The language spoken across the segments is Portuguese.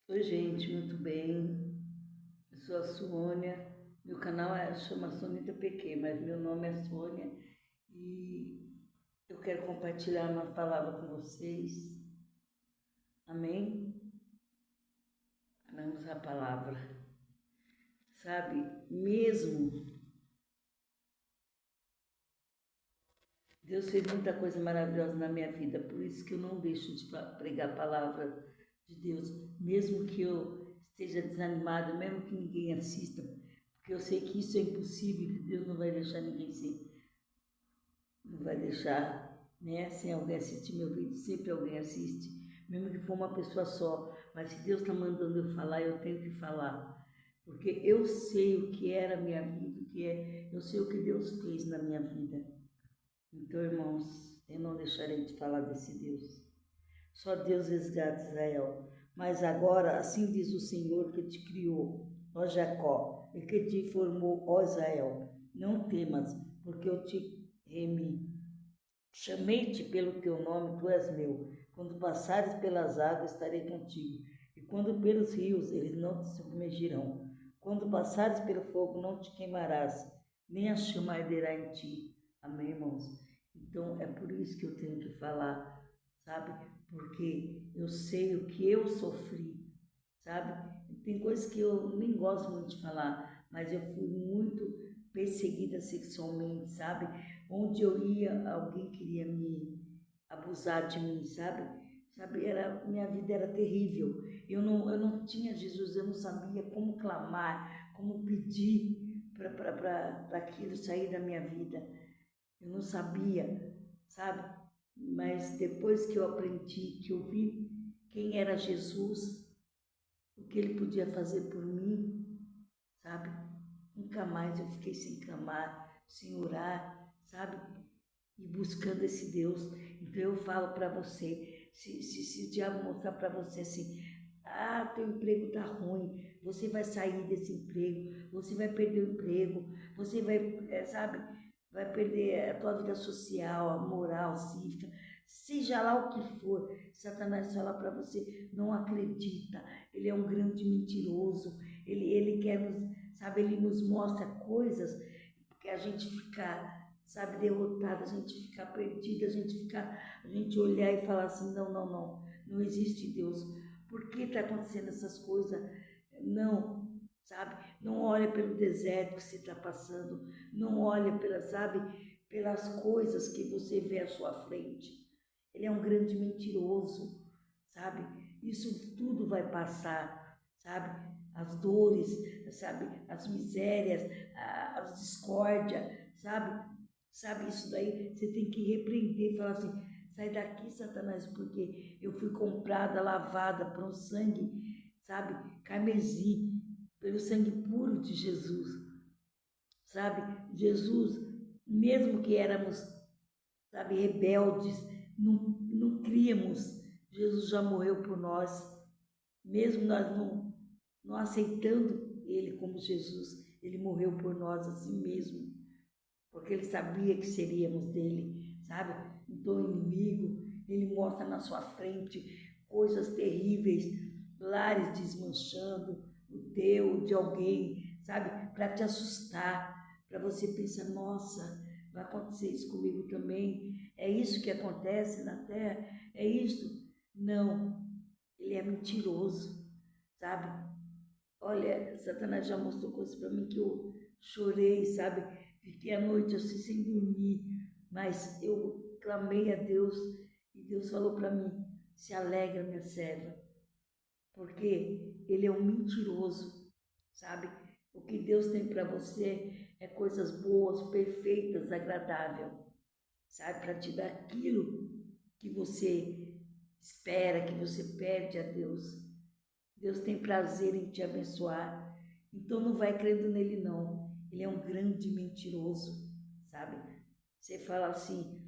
Oi, gente, muito bem. Eu sou a Sônia. Meu canal chama Sonita PQ, mas meu nome é Sônia e eu quero compartilhar uma palavra com vocês. Amém? Vamos à palavra. Sabe, mesmo Deus fez muita coisa maravilhosa na minha vida, por isso que eu não deixo de pregar a palavra de Deus, mesmo que eu esteja desanimada, mesmo que ninguém assista, porque eu sei que isso é impossível, que Deus não vai deixar ninguém não vai deixar, né, sem alguém assistir meu vídeo, sempre alguém assiste, mesmo que for uma pessoa só, mas se Deus está mandando eu falar, eu tenho que falar, porque eu sei o que era a minha vida, eu sei o que Deus fez na minha vida. Então, irmãos, eu não deixarei de falar desse Deus. Só Deus resgata Israel. Mas agora, assim diz o Senhor que te criou, ó Jacó, e que te formou, ó Israel. Não temas, porque eu te remi. Chamei-te pelo teu nome, tu és meu. Quando passares pelas águas, estarei contigo. E quando pelos rios, eles não te submergirão. Quando passares pelo fogo, não te queimarás, nem a chama arderá em ti. Amém, irmãos? Então, é por isso que eu tenho que falar, sabe? Porque eu sei o que eu sofri, sabe? Tem coisas que eu nem gosto muito de falar, mas eu fui muito perseguida sexualmente, sabe? Onde eu ia, alguém queria me abusar de mim, sabe? Sabe, minha vida era terrível. Eu não tinha Jesus, eu não sabia como clamar, como pedir para aquilo sair da minha vida. Eu não sabia, sabe? Mas depois que eu aprendi, que eu vi quem era Jesus, o que ele podia fazer por mim, sabe? Nunca mais eu fiquei sem clamar, sem orar, sabe? E buscando esse Deus. Então eu falo para você, se o diabo mostrar para você assim, ah, teu emprego tá ruim, você vai sair desse emprego, você vai perder o emprego, você vai, sabe, vai perder a tua vida social, a moral, cívica, seja lá o que for, Satanás fala para você, não acredita, ele é um grande mentiroso, ele quer nos, sabe, ele nos mostra coisas que a gente fica, sabe, derrotada, a gente fica perdida, a gente olhar e falar assim, não existe Deus. Por que está acontecendo essas coisas? Não, sabe? Não olha pelo deserto que você está passando, não olha sabe, pelas coisas que você vê à sua frente. Ele é um grande mentiroso, sabe? Isso tudo vai passar, sabe? As dores, sabe? As misérias, as discórdias, sabe? Sabe isso daí? Você tem que repreender, falar assim, sai daqui, Satanás, porque eu fui comprada, lavada por um sangue, sabe? Carmesim, pelo sangue puro de Jesus, sabe? Jesus, mesmo que éramos, sabe, rebeldes, não críamos, Jesus já morreu por nós, mesmo nós não aceitando Ele como Jesus, Ele morreu por nós assim mesmo, porque Ele sabia que seríamos dele, sabe? Então o inimigo, ele mostra na sua frente coisas terríveis, lares desmanchando, o teu, de alguém, sabe? Para te assustar, para você pensar, nossa, vai acontecer isso comigo também, é isso que acontece na terra, é isso? Não, ele é mentiroso, sabe? Olha, Satanás já mostrou coisas para mim que eu chorei, sabe? Fiquei a noite assim sem dormir, mas eu clamei a Deus e Deus falou para mim: se alegra, minha serva, porque ele é um mentiroso, sabe? O que Deus tem para você é coisas boas, perfeitas, agradáveis, sabe? Para te dar aquilo que você espera, que você pede a Deus. Deus tem prazer em te abençoar. Então não vai crendo nele não. Ele é um grande mentiroso, sabe? Você fala assim,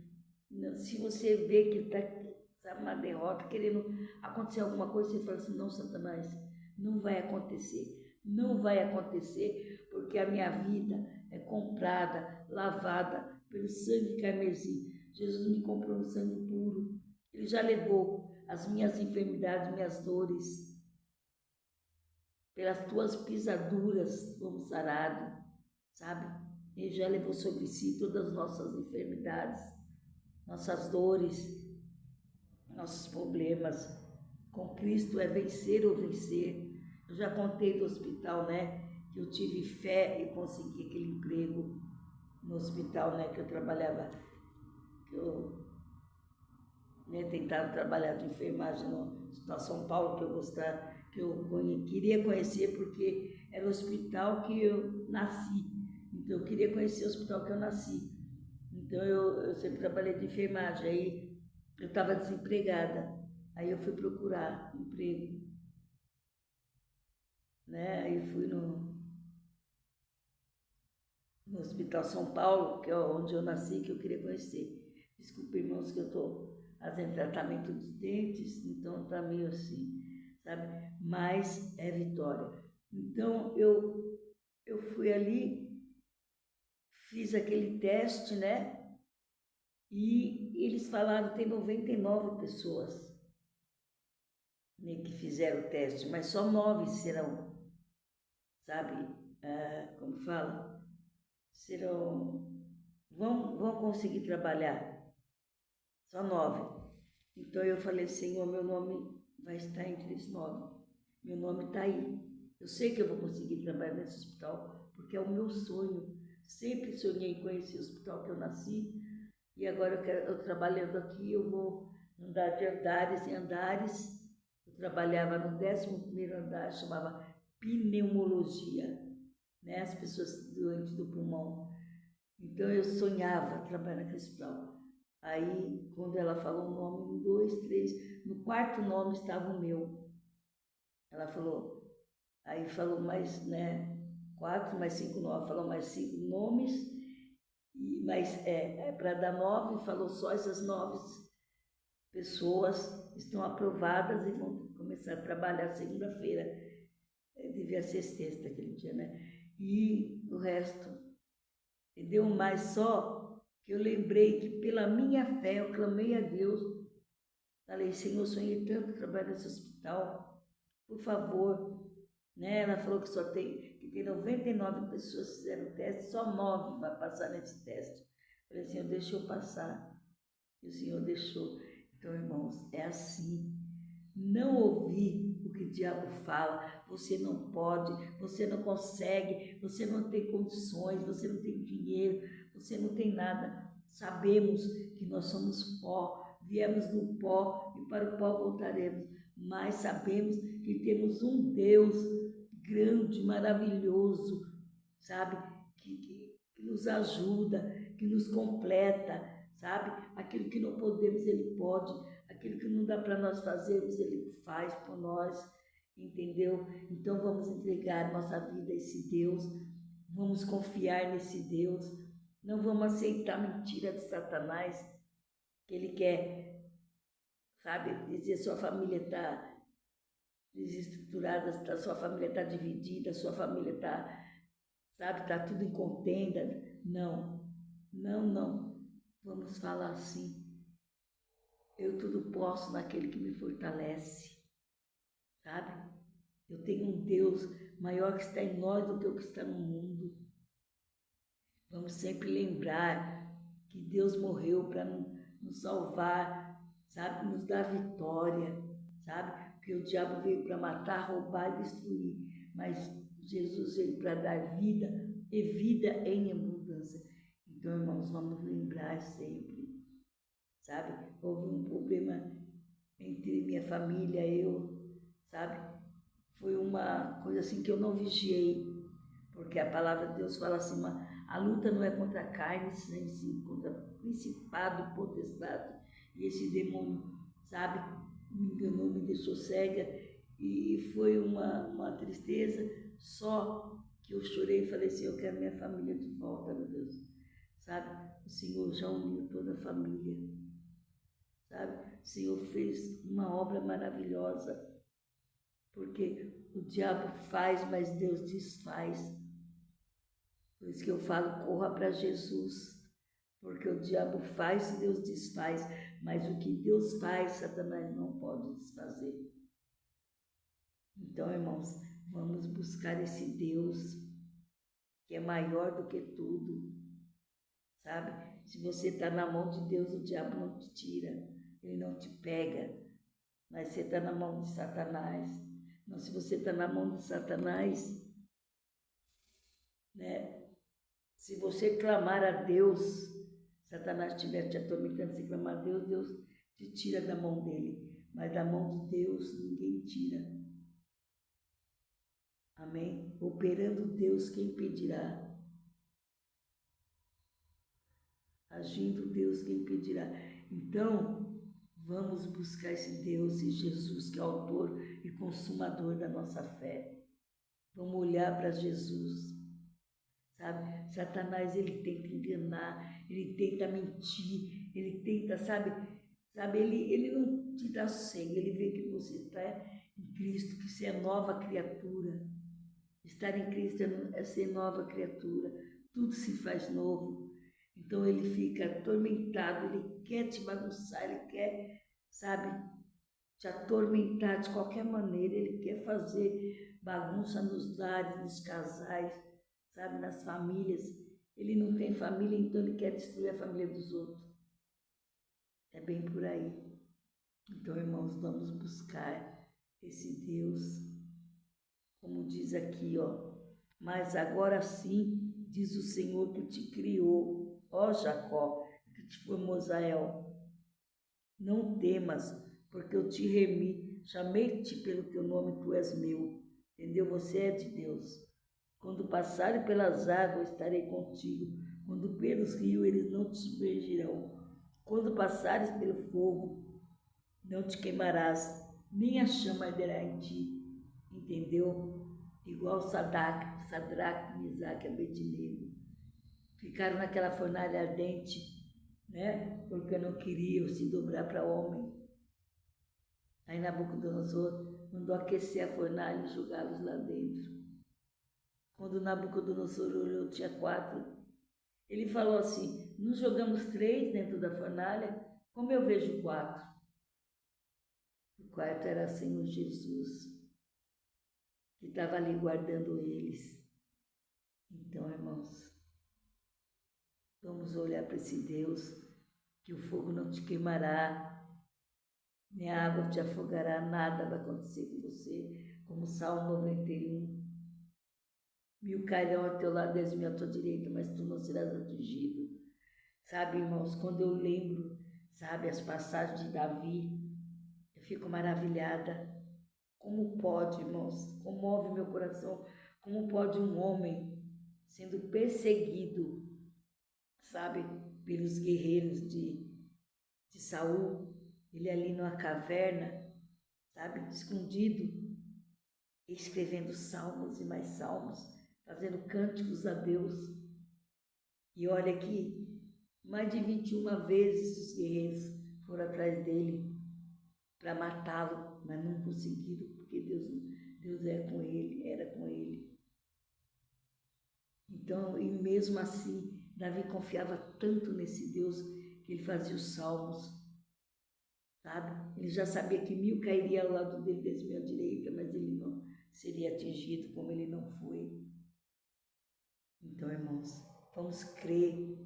se você vê que está uma derrota, querendo acontecer alguma coisa, você fala assim, não, Satanás, não vai acontecer. Não vai acontecer, porque a minha vida é comprada, lavada pelo sangue carmesim. Jesus me comprou no sangue puro. Ele já levou as minhas enfermidades, minhas dores. pelas tuas pisaduras fomos sarados, sabe? Ele já levou sobre si todas as nossas enfermidades, nossas dores, nossos problemas. Com Cristo é vencer ou vencer. Eu já contei do hospital, né? Que eu tive fé e consegui aquele emprego no hospital, né? Que eu trabalhava, que eu, né, tentava trabalhar de enfermagem no Hospital São Paulo, que eu queria conhecer porque era o hospital que eu nasci. Então eu queria conhecer o hospital que eu nasci. Então eu sempre trabalhei de enfermagem. Aí eu estava desempregada. Aí eu fui procurar emprego, né? Aí fui no Hospital São Paulo, que é onde eu nasci, que eu queria conhecer. Desculpa, irmãos, que eu estou fazendo tratamento dos dentes, então está meio assim, sabe? Mas é vitória. Então eu fui ali, fiz aquele teste, né? E eles falaram que tem 99 pessoas, né, que fizeram o teste, mas só 9 serão, sabe? Como fala? Vão conseguir trabalhar, só 9. Então eu falei, Senhor, meu nome vai estar entre os 9. Meu nome está aí. Eu sei que eu vou conseguir trabalhar nesse hospital, porque é o meu sonho. Sempre sonhei em conhecer o hospital que eu nasci. E agora eu trabalhando aqui, eu vou andar de andares em andares. Eu trabalhava no 11º andar, chamava pneumologia, né? As pessoas doentes do pulmão. Então eu sonhava trabalhar naquele hospital. Aí, quando ela falou o nome, 1, 2, 3, no quarto nome estava o meu. Ela falou, aí falou mais, né? 4 mais 5, 9, falou mais 5 nomes, mas para dar 9, falou só essas 9 pessoas estão aprovadas e vão começar a trabalhar segunda-feira. Devia ser sexta aquele dia, né? E o resto, entendeu? Mas só que eu lembrei que pela minha fé eu clamei a Deus. Falei, Senhor, sonhei tanto trabalhar nesse hospital, por favor. Né? Ela falou que tem 99 pessoas que fizeram o teste, só 9 vai passar nesse teste. Falei, Senhor, deixa eu passar. E o Senhor deixou. Então, irmãos, é assim. Não ouvir o que o diabo fala. Você não pode, você não consegue, você não tem condições, você não tem dinheiro, você não tem nada. Sabemos que nós somos pó, viemos do pó e para o pó voltaremos. Mas sabemos que temos um Deus grande, maravilhoso, sabe? Que nos ajuda, que nos completa, sabe? Aquilo que não podemos, Ele pode. Aquilo que não dá para nós fazermos, Ele faz por nós, entendeu? Então vamos entregar nossa vida a esse Deus, vamos confiar nesse Deus, não vamos aceitar a mentira de Satanás, que ele quer, sabe, dizer sua família está desestruturada, sua família está dividida, sua família está, sabe, está tudo em contenda. Não, não, não. Vamos falar assim. Eu tudo posso naquele que me fortalece, sabe? Eu tenho um Deus maior que está em nós do que o que está no mundo. Vamos sempre lembrar que Deus morreu para nos salvar, sabe? Nos dar vitória, sabe? Porque o diabo veio para matar, roubar e destruir, mas Jesus veio para dar vida e vida em abundância. Então, irmãos, vamos lembrar sempre, sabe? Houve um problema entre minha família e eu, sabe? Foi uma coisa assim que eu não vigiei, porque a palavra de Deus fala assim, a luta não é contra a carne, sim contra principado e potestade. E esse demônio, sabe, me enganou, me deixou cega, e foi uma tristeza, só que eu chorei e falei assim, eu quero minha família de volta, meu Deus, sabe? O Senhor já uniu toda a família, sabe? O Senhor fez uma obra maravilhosa, porque o diabo faz, mas Deus desfaz. Por isso que eu falo, corra para Jesus, porque o diabo faz e Deus desfaz, mas o que Deus faz, Satanás não pode desfazer. Então, irmãos, Vamos buscar esse Deus que é maior do que tudo, sabe? Se você está na mão de Deus, o diabo não te tira, ele não te pega, mas você está na mão de Satanás. Não, se você está na mão de Satanás, né? Se você clamar a Deus, Satanás estiver te atormentando, se clamar a Deus, Deus te tira da mão dele. Mas da mão de Deus ninguém tira. Amém? Operando Deus, quem impedirá? Agindo Deus, quem impedirá? Então, vamos buscar esse Deus e Jesus, que é autor e consumador da nossa fé. Vamos olhar para Jesus. Sabe? Satanás, ele tenta enganar, ele tenta mentir, ele tenta, sabe, ele não te dá sossego, ele vê que você está em Cristo, que você é nova criatura. Estar em Cristo é ser nova criatura, tudo se faz novo. Então ele fica atormentado, ele quer te bagunçar, ele quer, sabe, te atormentar de qualquer maneira, ele quer fazer bagunça nos lares, nos casais, sabe, nas famílias. Ele não tem família, então ele quer destruir a família dos outros. É bem por aí. Então, irmãos, vamos buscar esse Deus, como diz aqui, ó. Mas agora sim, diz o Senhor que te criou, ó Jacó, que te formou Israel. Não temas, porque eu te remi, chamei-te pelo teu nome, tu és meu. Entendeu? Você é de Deus. Quando passares pelas águas, estarei contigo. Quando pelos rios, eles não te submergirão. Quando passares pelo fogo, não te queimarás, nem a chama arderá em ti. Entendeu? Igual Sadraque, Mesaque e Abednego. Ficaram naquela fornalha ardente, né? Porque não queriam se dobrar para homem. Aí Nabucodonosor mandou aquecer a fornalha e jogá-los lá dentro. Quando Nabucodonosor olhou, tinha 4. Ele falou assim: não jogamos 3 dentro da fornalha? Como eu vejo 4? O quarto era Senhor Jesus, que estava ali guardando eles. Então, irmãos, vamos olhar para esse Deus, que o fogo não te queimará, nem a água te afogará, nada vai acontecer com você, como Salmo 91. 1000 cairão ao teu lado, 10.000 à tua direita, mas tu não serás atingido. Sabe, irmãos, quando eu lembro, sabe, as passagens de Davi, eu fico maravilhada. Como pode, irmãos, comove meu coração, como pode um homem sendo perseguido, sabe, pelos guerreiros de Saul, ele ali numa caverna, sabe, escondido, escrevendo salmos e mais salmos, fazendo cânticos a Deus. E olha aqui, mais de 21 vezes os guerreiros foram atrás dele para matá-lo, mas não conseguiram, porque Deus era com ele. Então, e mesmo assim, Davi confiava tanto nesse Deus que ele fazia os salmos, sabe? Ele já sabia que 1000 cairia ao lado dele, 10.000 à direita, mas ele não seria atingido, como ele não foi. Então, irmãos, vamos crer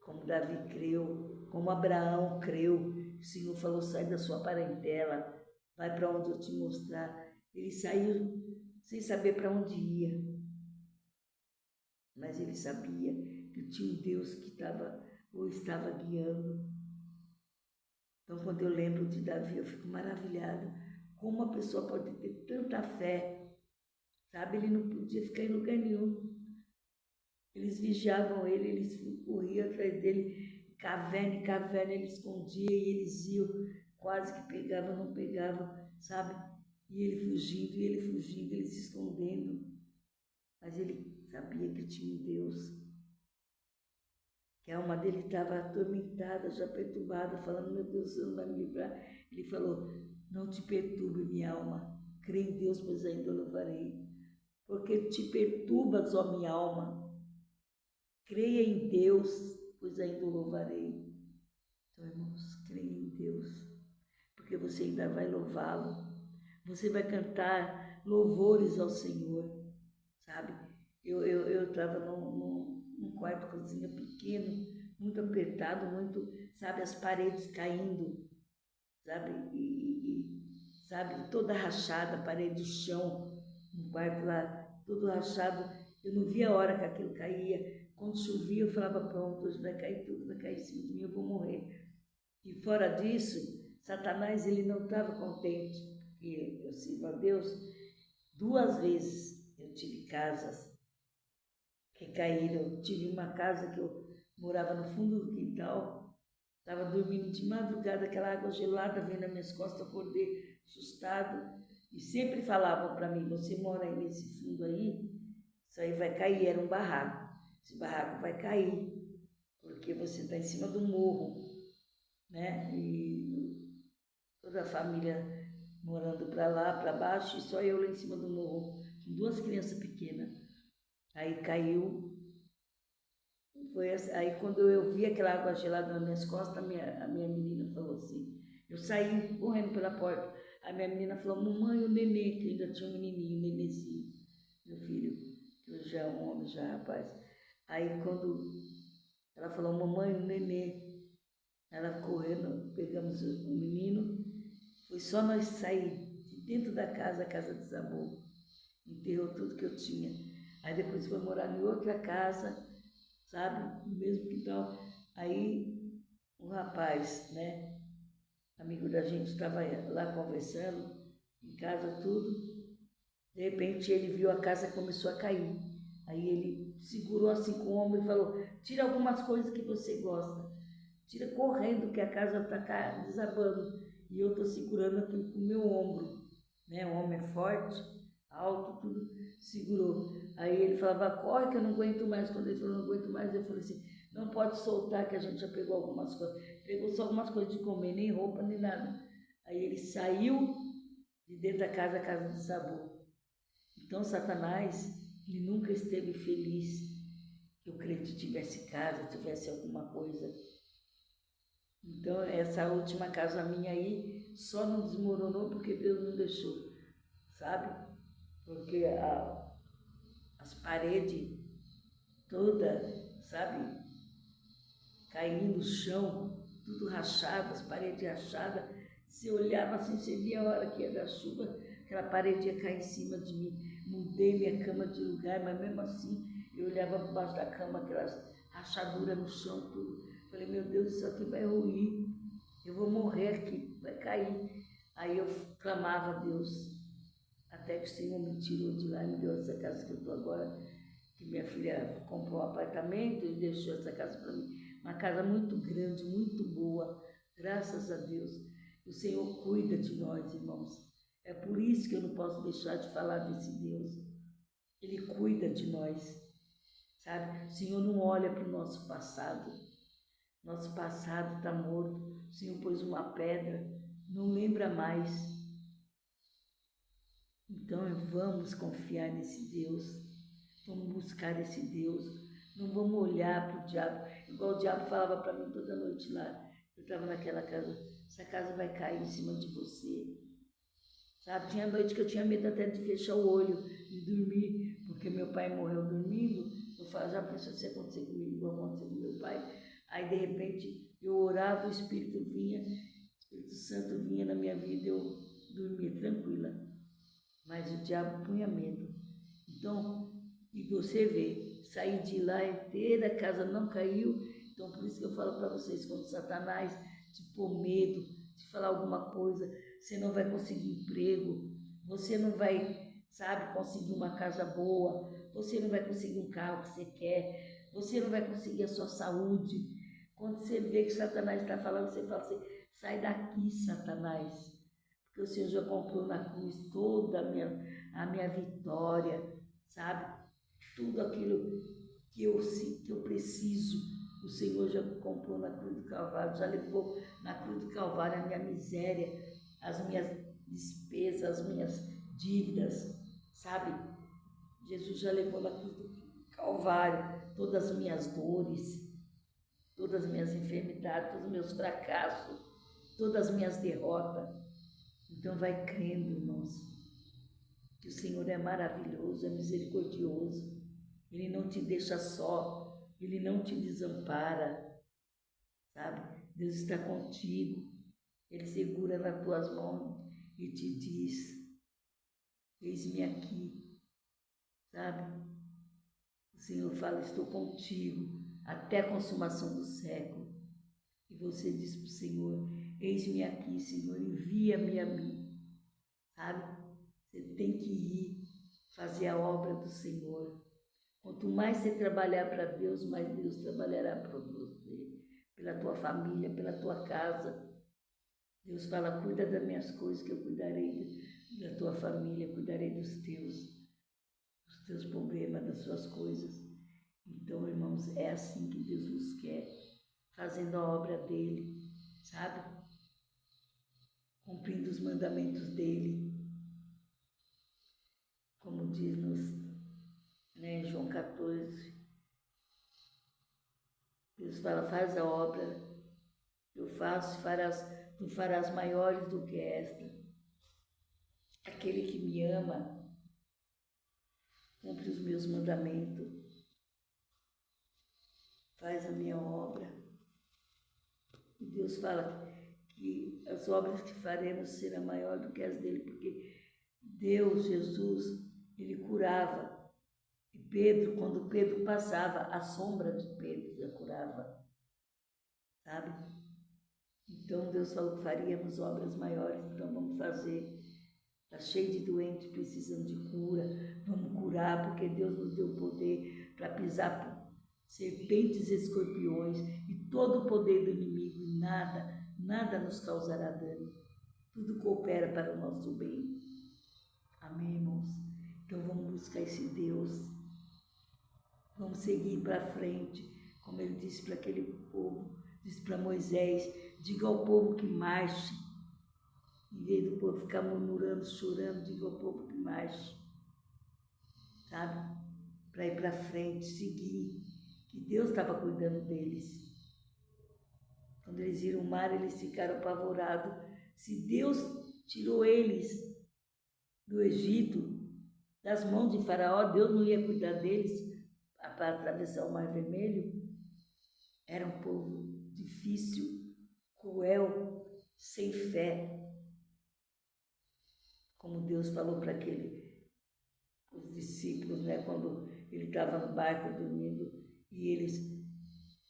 como Davi creu, como Abraão creu. O Senhor falou: sai da sua parentela, vai para onde eu te mostrar. Ele saiu sem saber para onde ia, mas ele sabia que tinha um Deus que estava guiando. Então, quando eu lembro de Davi, eu fico maravilhada. Como uma pessoa pode ter tanta fé, sabe? Ele não podia ficar em lugar nenhum. Eles vigiavam ele, eles corriam atrás dele, caverna em caverna, ele escondia e eles iam, quase que pegava, não pegava, sabe? E ele fugindo, ele se escondendo. Mas ele sabia que tinha um Deus, que a alma dele estava atormentada, já perturbada, falando: meu Deus, você não vai me livrar. Ele falou: não te perturbe, minha alma, crê em Deus, pois ainda o louvarei. Porque te perturbas, ó minha alma, creia em Deus, pois ainda o louvarei. Então, irmãos, creia em Deus, porque você ainda vai louvá-lo. Você vai cantar louvores ao Senhor, sabe? Eu estava num quarto cozinha pequeno, muito apertado, muito, sabe, as paredes caindo, sabe? Sabe, toda rachada, a parede do chão, no quarto lá, todo rachado. Eu não via a hora que aquilo caía. Quando chovia, eu falava, pronto, hoje vai cair tudo, vai cair em cima de mim, eu vou morrer. E fora disso, Satanás, ele não estava contente, porque eu sirvo a Deus. 2 vezes eu tive casas que caíram. Eu tive uma casa que eu morava no fundo do quintal, estava dormindo de madrugada, aquela água gelada veio nas minhas costas, acordei assustado. E sempre falavam para mim, você mora aí nesse fundo aí, isso aí vai cair, era um barraco. Esse barraco vai cair, porque você está em cima do morro, né? E toda a família morando para lá, para baixo, e só eu lá em cima do morro, com 2 crianças pequenas. Aí caiu. Aí quando eu vi aquela água gelada nas minhas costas, a minha menina falou assim, eu saí correndo pela porta. A minha menina falou, mamãe, o nenê, que ainda tinha um menininho, um nenezinho, meu filho, que hoje já é um homem, já rapaz. Aí quando ela falou, mamãe, o nenê, ela correndo, pegamos o menino, foi só nós sair de dentro da casa, a casa desabou, enterrou tudo que eu tinha. Aí depois foi morar em outra casa, sabe, no mesmo quintal. Aí um rapaz, né, amigo da gente, estava lá conversando, em casa tudo, de repente ele viu a casa começou a cair. Aí ele segurou assim com o ombro e falou, tira algumas coisas que você gosta, tira correndo que a casa está desabando. E eu estou segurando aqui com o meu ombro, né, o homem é forte, alto, tudo, segurou. Aí ele falava, corre que eu não aguento mais. Quando ele falou, não aguento mais, eu falei assim, não pode soltar que a gente já pegou algumas coisas. Pegou só algumas coisas de comer, nem roupa, nem nada. Aí ele saiu de dentro da casa, a casa desabou. Então Satanás, ele nunca esteve feliz que o crente tivesse casa, tivesse alguma coisa. Então essa última casa minha aí só não desmoronou porque Deus não deixou, sabe? Porque as paredes todas, sabe, caindo no chão, tudo rachado, as paredes rachadas. Você olhava assim, você via a hora que ia dar chuva, aquela parede ia cair em cima de mim. Mudei minha cama de lugar, mas mesmo assim eu olhava por baixo da cama, aquelas rachaduras no chão, tudo. Falei, meu Deus, isso aqui vai ruir, eu vou morrer aqui, vai cair. Aí eu clamava a Deus, até que o Senhor me tirou de lá e me deu essa casa que eu estou agora, que minha filha comprou um apartamento e deixou essa casa para mim. Uma casa muito grande, muito boa, graças a Deus. O Senhor cuida de nós, irmãos. É por isso que eu não posso deixar de falar desse Deus. Ele cuida de nós, sabe? O Senhor não olha para o nosso passado. Nosso passado está morto. O Senhor pôs uma pedra, não lembra mais. Então vamos confiar nesse Deus, vamos buscar esse Deus, não vamos olhar para o diabo, igual o diabo falava para mim toda noite lá. Eu estava naquela casa, essa casa vai cair em cima de você, sabe? Tinha noite que eu tinha medo até de fechar o olho e dormir, porque meu pai morreu dormindo. Eu falava, já pensou se acontecer comigo, igual aconteceu com meu pai? Aí de repente eu orava, o Espírito vinha, o Espírito Santo vinha na minha vida e eu dormia tranquila. Mas o diabo punha medo. Então, e você vê, saí de lá inteira, a casa não caiu. Então, por isso que eu falo para vocês, quando Satanás te pôr medo, te falar alguma coisa, você não vai conseguir emprego, você não vai, sabe, conseguir uma casa boa, você não vai conseguir um carro que você quer, você não vai conseguir a sua saúde. Quando você vê que Satanás está falando, você fala assim, sai daqui, Satanás. Porque o Senhor já comprou na cruz toda a minha vitória, sabe? Tudo aquilo que eu preciso, o Senhor já comprou na cruz do Calvário, já levou na cruz do Calvário a minha miséria, as minhas despesas, as minhas dívidas, sabe? Jesus já levou na cruz do Calvário todas as minhas dores, todas as minhas enfermidades, todos os meus fracassos, todas as minhas derrotas. Então vai crendo, irmãos. que o Senhor é maravilhoso, é misericordioso. Ele não te deixa só, Ele não te desampara, sabe? Deus está contigo, Ele segura nas tuas mãos e te diz, eis-me aqui, sabe? O Senhor fala, estou contigo até a consumação do século. E você diz para o Senhor, eis-me aqui, Senhor, envia-me a mim, sabe? Você tem que ir fazer a obra do Senhor. Quanto mais você trabalhar para Deus, mais Deus trabalhará para você, pela tua família, pela tua casa. Deus fala, cuida das minhas coisas, que eu cuidarei da tua família, cuidarei dos teus problemas, das suas coisas. Então, irmãos, é assim que Deus nos quer, fazendo a obra dele, sabe? Cumprindo os mandamentos dele, como diz em João 14. Deus fala, faz a obra que eu faço, tu farás maiores do que esta. Aquele que me ama, cumpre os meus mandamentos, faz a minha obra. E Deus fala que as obras que faremos serão maior do que as dele, porque Deus, Jesus, ele curava. E Pedro, quando Pedro passava, a sombra de Pedro já curava, sabe? Então Deus falou que faríamos obras maiores, então vamos fazer. Está cheio de doentes precisando de cura, vamos curar, porque Deus nos deu poder para pisar por serpentes e escorpiões e todo o poder do inimigo, e nada nos causará dano. Tudo coopera para o nosso bem. Amém, irmãos? Então vamos buscar esse Deus. Vamos seguir para frente, como ele disse para aquele povo, disse para Moisés, diga ao povo que marche. Em vez do povo ficar murmurando, chorando, diga ao povo que marche, sabe? Para ir para frente, seguir, que Deus estava cuidando deles. Quando eles viram o mar, eles ficaram apavorados. Se Deus tirou eles do Egito, das mãos de Faraó, Deus não ia cuidar deles para atravessar o Mar Vermelho? Era um povo difícil, cruel, sem fé. Como Deus falou para os discípulos, né, quando ele estava no barco dormindo, e eles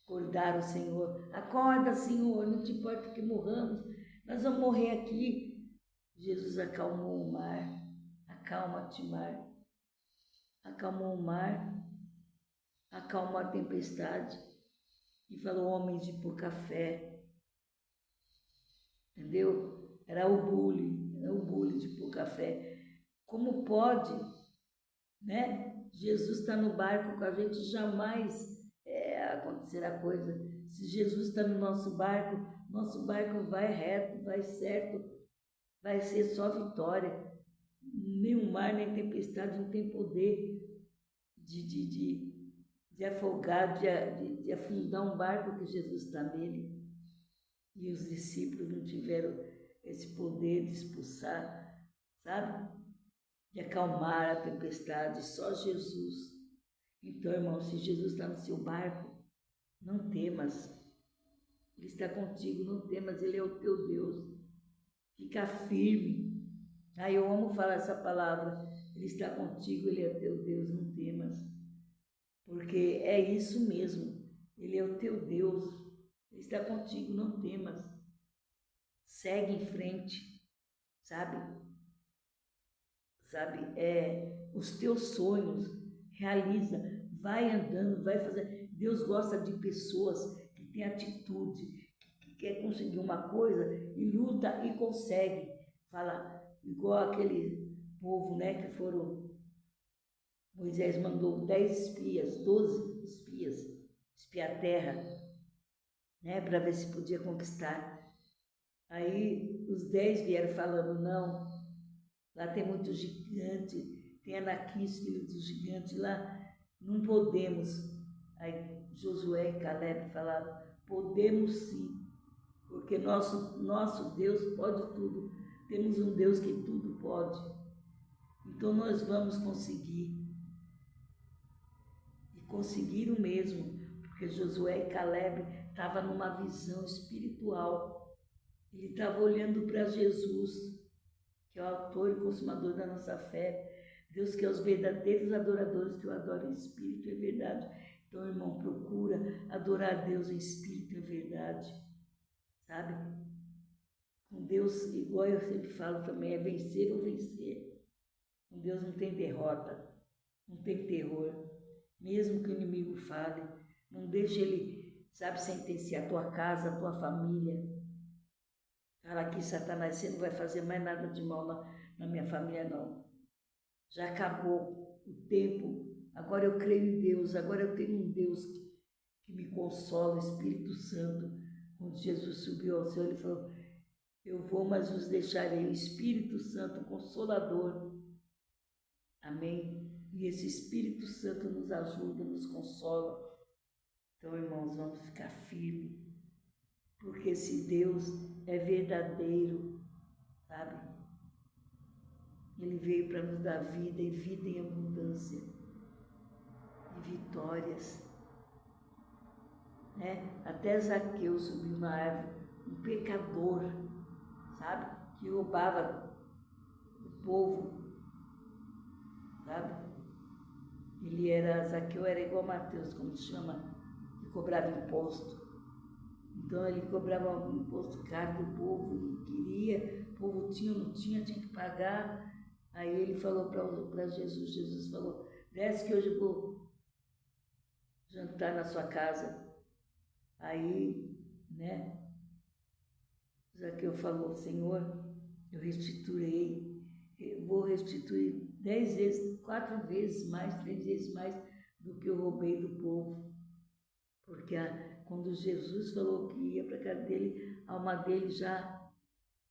acordaram o Senhor. Acorda, Senhor, não te importa que morramos, nós vamos morrer aqui. Jesus acalmou o mar. Acalma-te, mar. Acalmou o mar, acalmou a tempestade e falou, homens de pouca fé. Entendeu? Era o bullying de pouca fé. Como pode, né? Jesus está no barco com a gente, jamais acontecerá coisa. Se Jesus está no nosso barco vai reto, vai certo, vai ser só vitória. Nem o mar, nem a tempestade não tem poder de afogar, de afundar um barco que Jesus está nele. E os discípulos não tiveram esse poder de expulsar, sabe? De acalmar a tempestade, só Jesus. Então, irmão, se Jesus está no seu barco, não temas. Ele está contigo, não temas, Ele é o teu Deus. Fica firme. Eu amo falar essa palavra. Ele está contigo, Ele é o teu Deus, não temas. Porque é isso mesmo. Ele é o teu Deus. Ele está contigo, não temas. Segue em frente, sabe? Os teus sonhos, realiza, vai andando, vai fazer. Deus gosta de pessoas que têm atitude, que quer conseguir uma coisa e luta e consegue. Fala, igual aquele povo, né, que foram, Moisés mandou 10 espias, 12 espias, espiar a terra, né, para ver se podia conquistar. Aí os 10 vieram falando, não, lá tem muito gigante, tem Anaquins, filho do gigante, lá não podemos. Aí Josué e Caleb falaram, podemos sim, porque nosso Deus pode tudo. Temos um Deus que tudo pode. Então nós vamos conseguir. E conseguiram mesmo, porque Josué e Caleb estavam numa visão espiritual. Ele estava olhando para Jesus, que é o autor e consumador da nossa fé. Deus quer os verdadeiros adoradores que o adoram em espírito e verdade. Então, irmão, procura adorar a Deus em espírito e verdade, sabe? Com Deus, igual eu sempre falo também, é vencer ou vencer. Com Deus não tem derrota, não tem terror. Mesmo que o inimigo fale, não deixe ele, sabe, sentenciar a tua casa, a tua família. Fala aqui, Satanás, você não vai fazer mais nada de mal na minha família, não. Já acabou o tempo. Agora eu creio em Deus. Agora eu tenho um Deus que me consola, o Espírito Santo. Quando Jesus subiu ao céu, ele falou: eu vou, mas vos deixarei o Espírito Santo, o Consolador. Amém? E esse Espírito Santo nos ajuda, nos consola. Então, irmãos, vamos ficar firmes. Porque esse Deus é verdadeiro, sabe? Ele veio para nos dar vida e vida em abundância e vitórias, né? Até Zaqueu subiu na árvore, um pecador, sabe? Que roubava o povo, sabe? Zaqueu era igual a Mateus, como se chama, que cobrava imposto. Então ele cobrava um imposto caro do povo e queria, o povo tinha ou não tinha, tinha que pagar. Aí ele falou para Jesus falou: desce que hoje eu vou jantar na sua casa. Aí, né, Zaqueu falou: Senhor, eu restituirei, eu vou restituir 10 vezes, 4 vezes mais, 3 vezes mais do que eu roubei do povo. Porque quando Jesus falou que ia para a casa dele, a alma dele já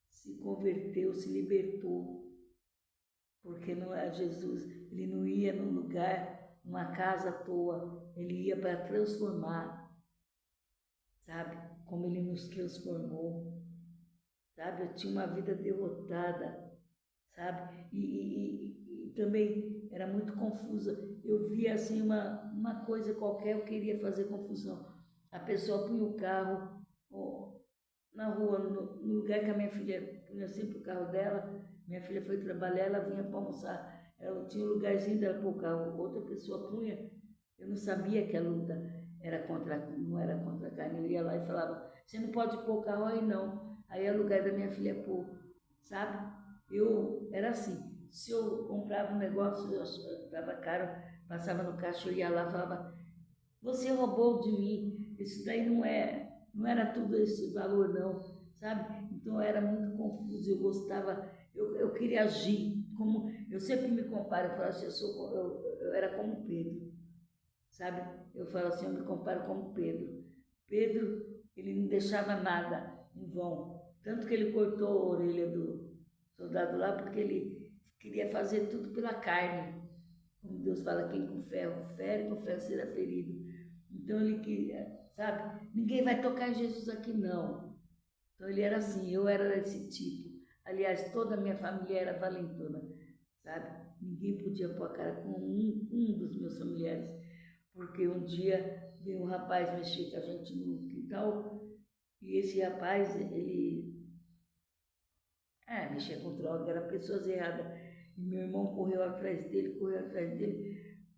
se converteu, se libertou. Porque não é Jesus, ele não ia num lugar, numa casa à toa, ele ia para transformar, sabe? Como ele nos transformou, sabe? Eu tinha uma vida derrotada, sabe? E também era muito confusa. Eu via assim uma coisa qualquer, eu queria fazer confusão. A pessoa punha o carro na rua, no lugar que a minha filha punha sempre o carro dela. Minha filha foi trabalhar, ela vinha para almoçar. Ela tinha um lugarzinho dela para o carro, outra pessoa punha. Eu não sabia que a luta não era contra a carne. Eu ia lá e falava: você não pode pôr o carro aí, não. Aí é o lugar da minha filha pôr, sabe? Eu era assim. Se eu comprava um negócio, eu estava caro, passava no caixa, eu ia lá e falava: você roubou de mim. Isso daí não era tudo esse valor, não, sabe? Então eu era muito confuso. Eu gostava. Eu queria agir, como eu sempre me comparo, eu falo assim, eu era como Pedro, sabe? Eu falo assim, eu me comparo como Pedro. Pedro, ele não deixava nada em vão, tanto que ele cortou a orelha do soldado lá, porque ele queria fazer tudo pela carne. Como Deus fala, quem com ferro fere, com ferro será ferido. Então ele queria, sabe? Ninguém vai tocar em Jesus aqui, não. Então ele era assim, eu era desse tipo. Aliás, toda a minha família era valentona, sabe? Ninguém podia pôr a cara com um dos meus familiares, porque um dia veio um rapaz mexer com a gente no quintal, e esse rapaz, ele mexia com droga, era pessoas erradas. E meu irmão correu atrás dele,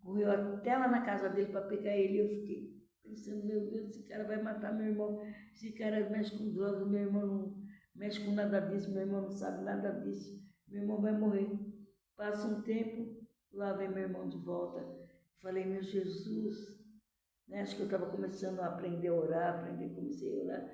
correu até lá na casa dele para pegar ele. Eu fiquei pensando, meu Deus, esse cara vai matar meu irmão, esse cara mexe com droga, meu irmão não mexe com nada disso, meu irmão não sabe nada disso, meu irmão vai morrer. Passa um tempo, lá vem meu irmão de volta. Falei, meu Jesus, né? Acho que eu estava começando a aprender a orar, comecei a orar.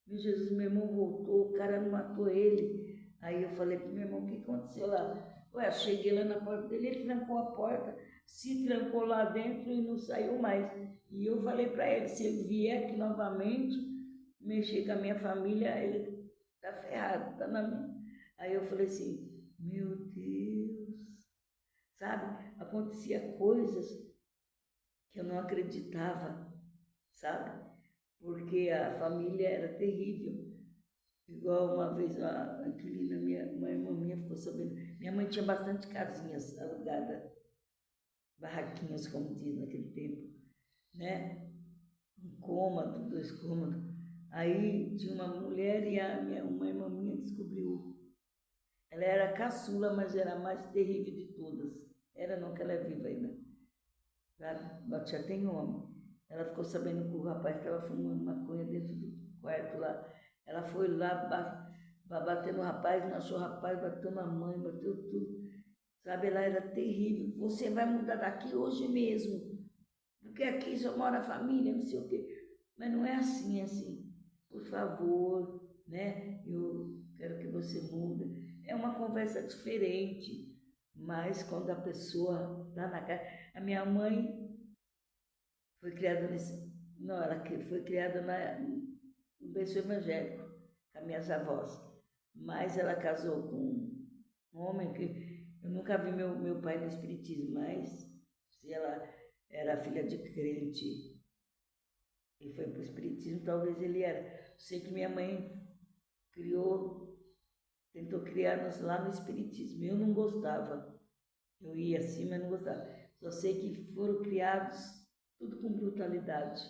Meu Jesus, meu irmão voltou, o cara não matou ele. Aí eu falei pro meu irmão, o que aconteceu lá? Ué, cheguei lá na porta dele, ele trancou a porta, se trancou lá dentro e não saiu mais. E eu falei para ele, se ele vier aqui novamente, mexer com a minha família, ele tá ferrado, tá na minha. Aí eu falei assim, meu Deus, sabe? Acontecia coisas que eu não acreditava, sabe? Porque a família era terrível. Igual uma vez a inquilina, uma irmã minha ficou sabendo Minha mãe tinha bastante casinhas alugadas, barraquinhas, como diz naquele tempo, né? Um cômodo, 2 cômodos. Aí tinha uma mulher e uma irmã minha descobriu. Ela era caçula, mas era a mais terrível de todas. Era não, que ela é viva ainda. Já tem homem. Ela ficou sabendo que o rapaz estava fumando maconha dentro do quarto lá. Ela foi lá bater no rapaz, não achou o rapaz, bateu na mãe, bateu tudo. Sabe, ela era terrível. Você vai mudar daqui hoje mesmo, porque aqui só mora a família, não sei o quê. Mas não é assim, é assim. Por favor, né? Eu quero que você mude. É uma conversa diferente, mas quando a pessoa está na casa. A minha mãe foi criada nesse. Não, ela foi criada no berço evangélico, com as minhas avós. Mas ela casou com um homem que eu nunca vi meu pai no espiritismo, mas se ela era filha de crente e foi para o espiritismo, talvez ele era. Sei que minha mãe tentou criar-nos lá no espiritismo. Eu não gostava. Eu ia assim, mas não gostava. Só sei que foram criados tudo com brutalidade.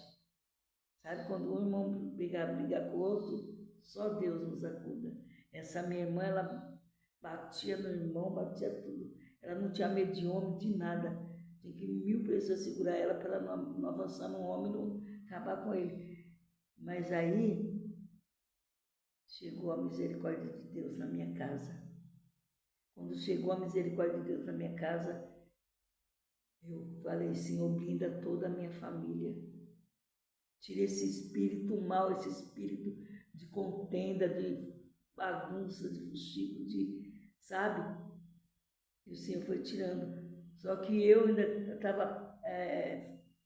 Sabe, quando um irmão briga com o outro, só Deus nos acuda. Essa minha irmã, ela batia no irmão, batia tudo. Ela não tinha medo de homem, de nada. Tinha que 1000 pessoas segurar ela para ela não avançar no homem e não acabar com ele. Mas aí chegou a misericórdia de Deus na minha casa. Quando chegou a misericórdia de Deus na minha casa, eu falei, Senhor, blinda toda a minha família. Tira esse espírito mal, esse espírito de contenda, de bagunça, de fuxico, sabe? E o Senhor foi tirando. Só que eu ainda estava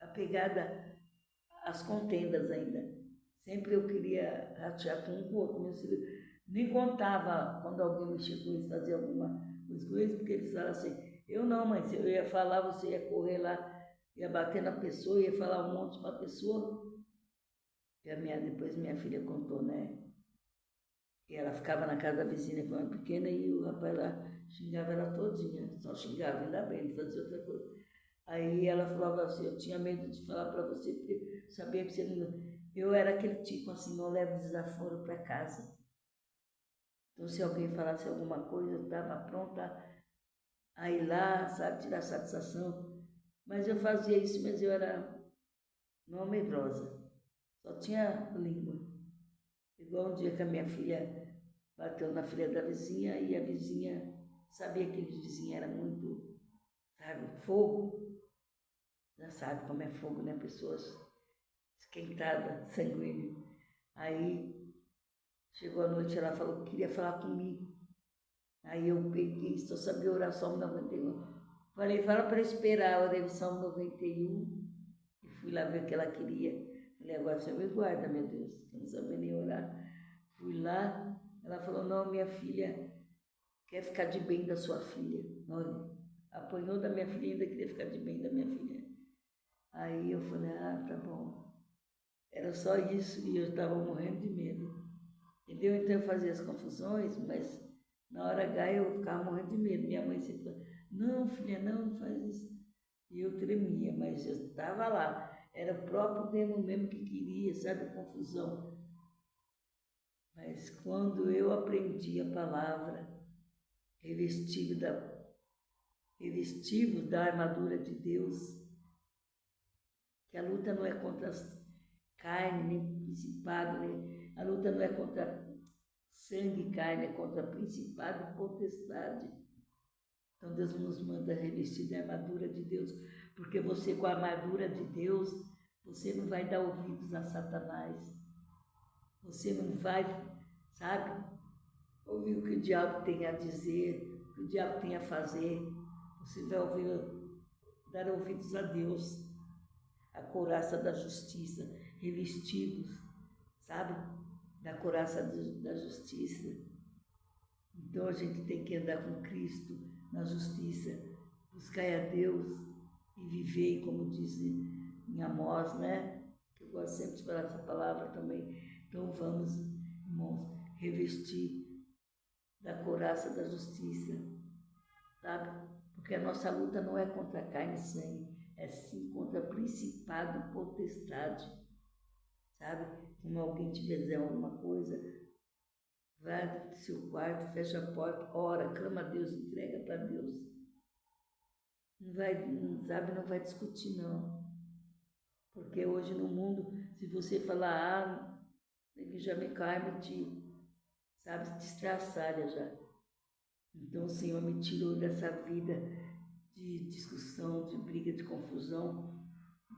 apegada às contendas ainda. Sempre eu queria ratear com um com o outro. Meus filhos nem contava quando alguém mexia com eles, fazia alguma coisa com eles, porque eles falavam assim, eu não, mãe, se eu ia falar, você ia correr lá, ia bater na pessoa, ia falar um monte para a pessoa. E depois minha filha contou, né? E ela ficava na casa da vizinha quando era pequena e o rapaz lá xingava ela todinha, só xingava, ainda bem, não fazia outra coisa. Aí ela falava assim, eu tinha medo de falar para você, porque sabia que você não... Eu era aquele tipo assim, não leva desaforo para casa. Então se alguém falasse alguma coisa, eu estava pronta a ir lá, sabe, tirar satisfação. Mas eu fazia isso, mas eu era não medrosa, só tinha língua. Igual um dia que a minha filha bateu na filha da vizinha e a vizinha sabia que a vizinha era muito, sabe, fogo. Já sabe como é fogo, né? Pessoas esquentadas, sanguíneas. Aí chegou a noite, ela falou que queria falar comigo. Aí eu peguei, só sabia orar Salmo 91. Falei, fala para esperar, eu orei o Salmo 91 e fui lá ver o que ela queria. Falei, agora você me guarda, meu Deus, que eu não sabia nem orar. Fui lá, ela falou, não, minha filha quer ficar de bem da sua filha. Olha, apanhou da minha filha e ainda queria ficar de bem da minha filha. Aí eu falei, ah, tá bom. Era só isso e eu estava morrendo de medo. Entendeu? Então eu fazia as confusões, mas na hora H eu ficava morrendo de medo. Minha mãe sempre falava, não, filha, não faz isso. E eu tremia, mas eu estava lá. Era o próprio demo mesmo que queria, sabe, confusão. Mas quando eu aprendi a palavra, revestivos da armadura de Deus, que a luta não é contra carne, nem principado, a luta não é contra sangue e carne, é contra principado e potestade. Então Deus nos manda revestir da armadura de Deus, porque você com a armadura de Deus, você não vai dar ouvidos a Satanás. Você não vai, sabe, ouvir o que o diabo tem a dizer, o que o diabo tem a fazer. Você vai dar ouvidos a Deus, a couraça da justiça, revestidos, sabe, da couraça da justiça. Então a gente tem que andar com Cristo na justiça, buscar a Deus e viver, como diz em Amós, né? Que eu gosto sempre de falar essa palavra também. Então vamos, irmãos, revestir da couraça da justiça. sabe? Porque a nossa luta não é contra carne e sangue, é sim contra principado e potestade, sabe? Quando alguém te fizer alguma coisa, vai do seu quarto, fecha a porta, ora, clama a Deus, entrega para Deus. Não vai, sabe, não vai discutir não. Porque hoje no mundo, se você falar, ele já me cai, me tira, sabe, te estraçalha já. Então o Senhor me tirou dessa vida de discussão, de briga, de confusão,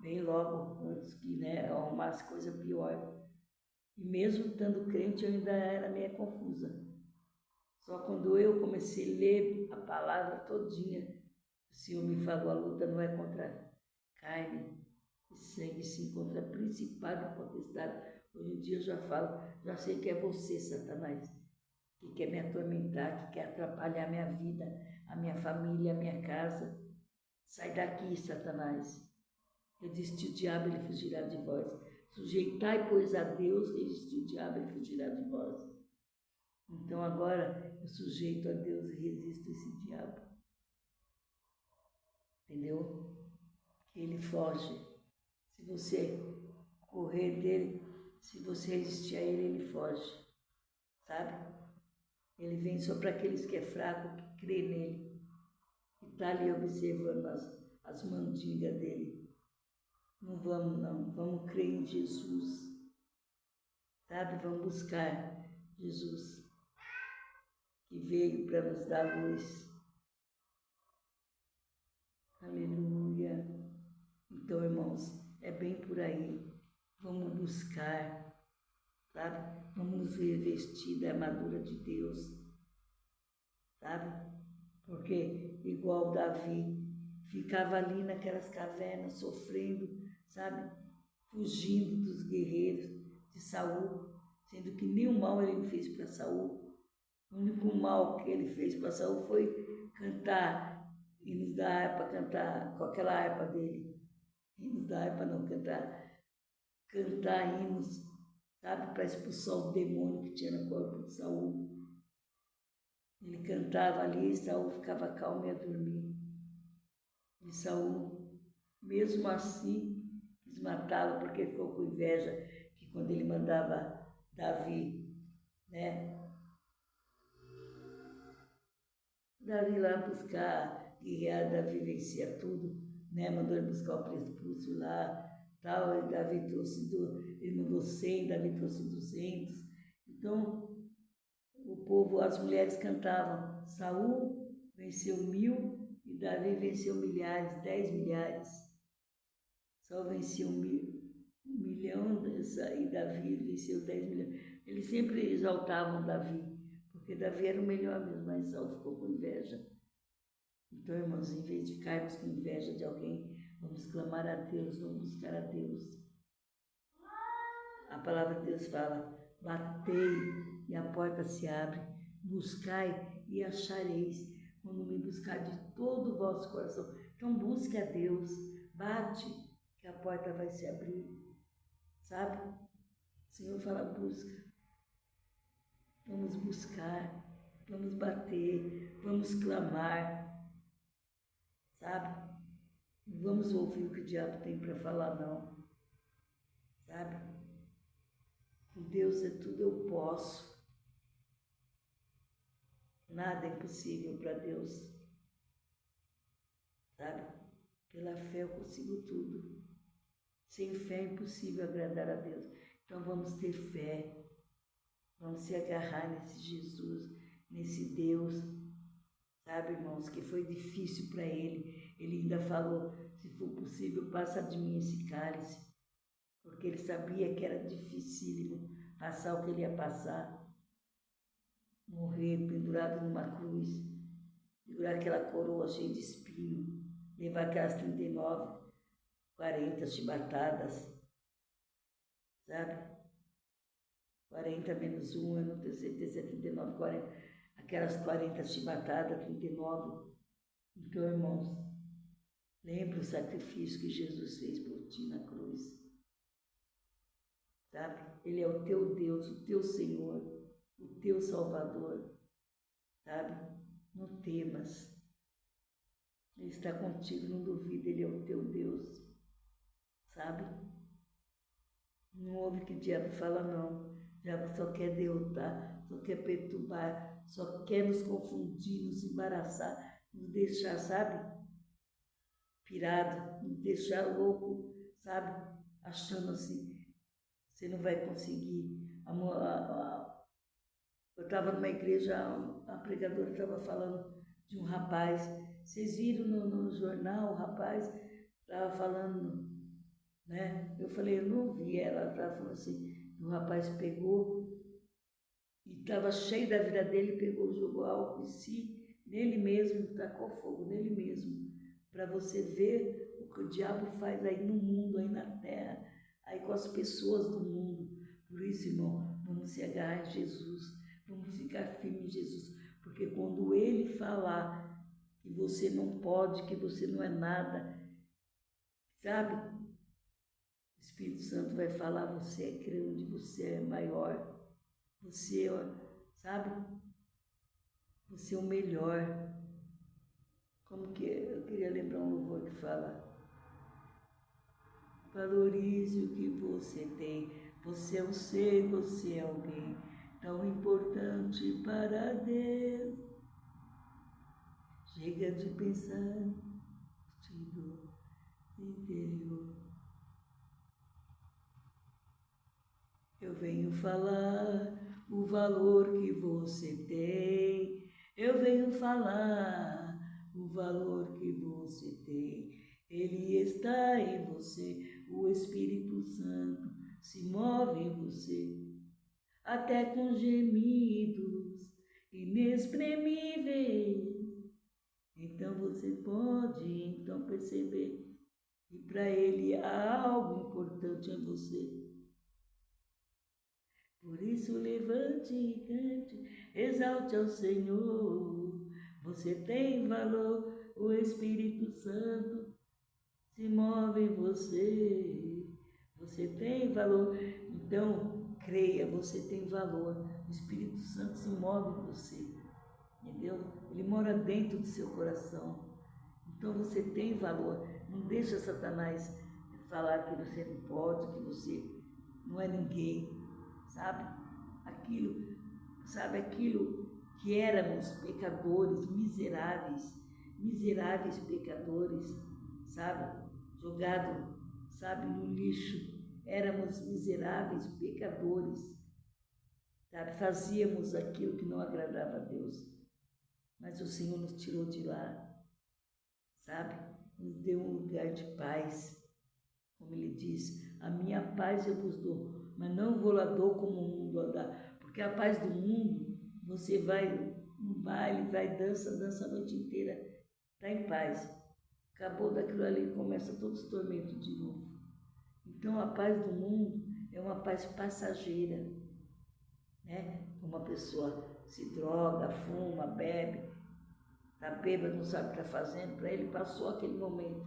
bem logo antes que, né, eu arrumasse coisa pior. E mesmo estando crente, eu ainda era meio confusa. Só quando eu comecei a ler a palavra todinha, o Senhor me falou, a luta não é contra carne e sangue, sim contra principado e potestade. Hoje em dia eu já falo, já sei que é você, Satanás, que quer me atormentar, que quer atrapalhar a minha vida, a minha família, a minha casa. Sai daqui, Satanás. Eu disse, o diabo, ele fugirá de vós. Sujeitai, pois, a Deus, resistiu o diabo, ele fugirá de vós. Então agora eu sujeito a Deus e resisto a esse diabo. Entendeu? Que ele foge. Se você correr dele, se você resistir a ele, ele foge. Sabe? Ele vem só para aqueles que é fraco, que crê nele. E está ali observando as mandingas dele. Não vamos não, vamos crer em Jesus. Sabe? Vamos buscar Jesus, que veio para nos dar luz. Aleluia. Então, irmãos, é bem por aí. Vamos buscar, sabe? Vamos nos revestir da armadura de Deus, sabe? Porque, igual Davi, ficava ali naquelas cavernas, sofrendo, sabe? Fugindo dos guerreiros de Saul, sendo que nenhum mal ele fez para Saul. O único mal que ele fez para Saul foi cantar hinos da harpa, cantar com aquela harpa dele. Hinos da harpa não, cantar hinos, sabe, para expulsar o demônio que tinha no corpo de Saul. Ele cantava ali e Saul ficava calmo e ia dormir. E Saul, mesmo assim, quis matá-lo porque ficou com inveja que quando ele mandava Davi, né? Davi lá buscar, guerrear, Davi vencia tudo, né? Mandou ele buscar o prepúcio lá, tal, e Davi trouxe, ele mandou 100, Davi trouxe 200. Então, o povo, as mulheres cantavam, Saul venceu 1000 e Davi venceu milhares, 10 milhares. Saul venceu 1 milhão e Davi venceu 10 milhões. Eles sempre exaltavam Davi, porque Davi era o melhor mesmo, mas Saul ficou com inveja. Então, irmãos, em vez de ficarmos com inveja de alguém, vamos clamar a Deus, vamos buscar a Deus. A palavra de Deus fala, batei e a porta se abre, buscai e achareis, quando me buscar de todo o vosso coração. Então busque a Deus, bate, que a porta vai se abrir, sabe? O Senhor fala, busca. Vamos buscar, vamos bater, vamos clamar, sabe? Não vamos ouvir o que o diabo tem para falar, não, sabe? Com Deus é tudo eu posso. Nada é impossível para Deus, sabe? Pela fé eu consigo tudo. Sem fé é impossível agradar a Deus. Então vamos ter fé, vamos se agarrar nesse Jesus, nesse Deus, sabe, irmãos, que foi difícil para ele. Ele ainda falou, se for possível, passa de mim esse cálice, porque ele sabia que era dificílimo passar o que ele ia passar. Morrer pendurado numa cruz, segurar aquela coroa cheia de espinho, levar aquelas 39, 40 chibatadas, sabe? 40 menos 1, eu não tenho certeza, é 39, 40. Aquelas 40 chibatadas, 39. Então, irmãos, lembre o sacrifício que Jesus fez por ti na cruz. Sabe? Ele é o teu Deus, o teu Senhor, o teu Salvador. Sabe? Não temas. está contigo, não duvida, Ele é o teu Deus, sabe? Não ouve o que o diabo fala, não. O diabo só quer derrotar, só quer perturbar, só quer nos confundir, nos embaraçar, nos deixar, sabe? Pirado, nos deixar louco, sabe? Achando assim, você não vai conseguir. Eu estava numa igreja, a pregadora estava falando de um rapaz. Vocês viram no jornal, o rapaz estava falando, né? Eu falei, eu não vi. Ela estava falando assim, o rapaz pegou e estava cheio da vida dele, pegou, jogou álcool em si, nele mesmo, tacou fogo nele mesmo, para você ver o que o diabo faz aí no mundo, aí na terra, aí com as pessoas do mundo. Por isso, irmão, vamos se agarrar em Jesus, vamos ficar firme em Jesus, porque quando Ele falar que você não pode, que você não é nada, sabe? O Espírito Santo vai falar, você é grande, você é maior, você, sabe? Você é o melhor. Como que eu queria lembrar um louvor que fala: valorize o que você tem. Você é um ser, você é alguém tão importante para Deus. Chega de pensar no interior. Eu venho falar o valor que você tem. Eu venho falar o valor que você tem. Ele está em você, o Espírito Santo se move em você, até com gemidos inexprimíveis. Então você pode então perceber que para Ele há algo importante em você. Por isso levante e cante, exalte ao Senhor. Você tem valor, o Espírito Santo se move em você. Você tem valor, então creia, você tem valor. O Espírito Santo se move em você, entendeu? Ele mora dentro do seu coração. Então você tem valor. Não deixa Satanás falar que você não pode, que você não é ninguém, sabe? Aquilo que éramos pecadores, miseráveis pecadores, sabe? Jogado, sabe, no lixo. Éramos miseráveis pecadores, sabe? Fazíamos aquilo que não agradava a Deus. Mas o Senhor nos tirou de lá, sabe? Nos deu um lugar de paz. Como ele diz, a minha paz eu vos dou, mas não vou lá dou como o mundo dá. Porque a paz do mundo, você vai no baile, vai dança a noite inteira, está em paz. Acabou daquilo ali, começa todos os tormentos de novo. Então a paz do mundo é uma paz passageira, né? Uma pessoa se droga, fuma, bebe, está bêbado, não sabe o que está fazendo, para ele passou aquele momento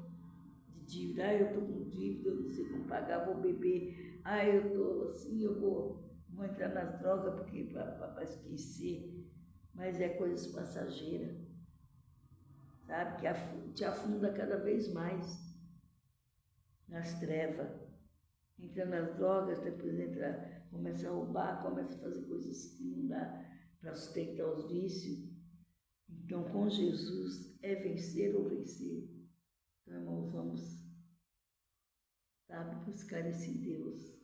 de dívida. Eu estou com dívida, eu não sei como pagar, vou beber. Eu estou assim, eu vou entrar nas drogas porque para esquecer. Mas é coisas passageiras, sabe? Que te afunda cada vez mais nas trevas. Entra nas drogas, depois começa a roubar, começa a fazer coisas que não dá para sustentar os vícios. Então, com Jesus é vencer ou vencer. Então, irmãos, vamos, sabe, buscar esse Deus.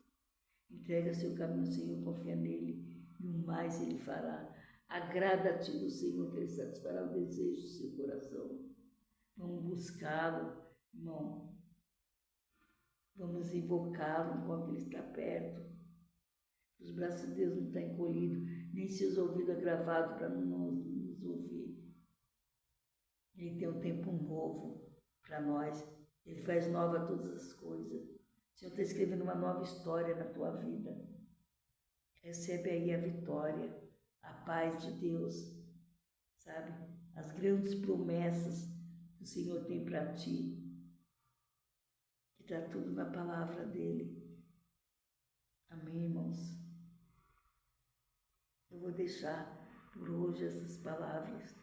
Entrega seu caminho ao Senhor, confia nele e o mais Ele fará. Agrada-te do Senhor, que Ele satisfará o desejo do seu coração. Vamos buscá-lo, irmão. Vamos invocá-lo enquanto Ele está perto. Os braços de Deus não estão encolhidos, nem seus ouvidos agravados para não nos ouvir. Ele tem um tempo novo para nós. Ele faz nova todas as coisas. O Senhor está escrevendo uma nova história na tua vida. Recebe aí a vitória, a paz de Deus, sabe? As grandes promessas que o Senhor tem para ti, que está tudo na palavra dEle. Amém, irmãos? Eu vou deixar por hoje essas palavras.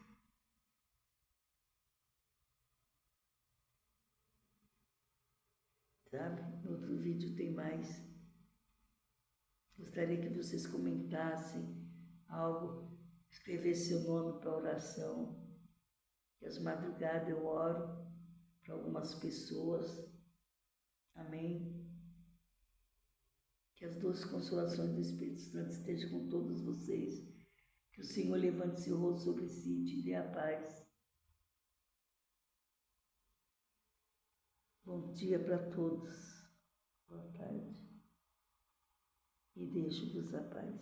sabe? No outro vídeo tem mais. Gostaria que vocês comentassem algo, escrevessem seu nome para oração. Que às madrugadas eu oro para algumas pessoas. Amém? Que as doces consolações do Espírito Santo estejam com todos vocês. Que o Senhor levante seu rosto sobre si e te dê a paz. Bom dia para todos. Boa tarde. E deixo-vos a paz.